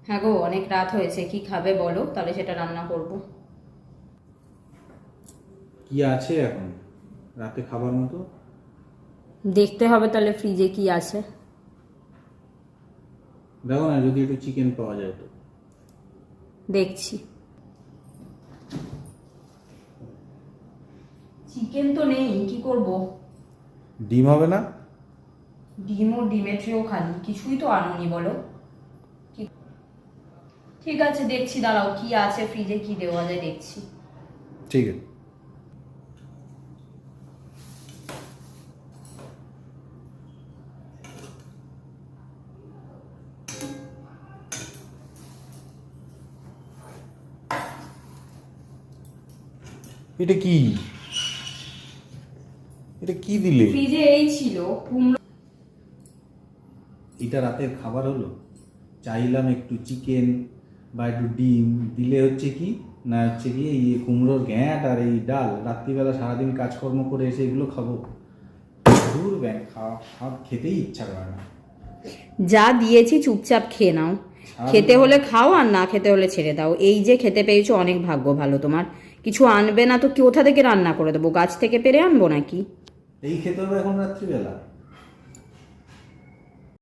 হ্যাঁ গো, অনেক রাত হয়েছে, কি খাবে বলো, তাহলে সেটা রান্না করব। কি আছে এখন রাতে খাবার মতো? দেখতে হবে তাহলে ফ্রিজে কি আছে। দেখো না, যদি একটু চিকেন পাওয়া যায় তো। দেখছি। চিকেন তো নেই, কি করব? ডিম হবে না? ডিমও ডিমের ট্রেও খালি, কিছুই তো আনোনি বলো। ঠিক আছে, দেখছি, দাঁড়াও কি আছে ফ্রিজে, কি দেওয়া যায় দেখছি। ঠিক আছে। এটা কি? এটা কি দিলে? ফ্রিজে এই ছিল কুমড়ো। এটা রাতের খাবার হলো? চাইলাম একটু চিকেন বা একটু ডিম, দিলে হচ্ছে কি না হচ্ছে কি এই কুমড়োর ঘ্যাঁট আর এই ডাল। রাত্রিবেলা সারাদিন কাজকর্ম করে এসে এগুলো খাবো? দূর ব্যাং, খাওয়া খেতেই ইচ্ছা করে না। যা দিয়েছি চুপচাপ খেয়ে নাও, খেতে হলে খাও আর না খেতে হলে ছেড়ে দাও। এই যে খেতে পেয়েছো, অনেক ভাগ্য ভালো তোমার। কিছু আনবে না তো কোথা থেকে রান্না করে দেবো? গাছ থেকে পেরে আনবো নাকি? এই খেতে হবে এখন রাত্রিবেলা?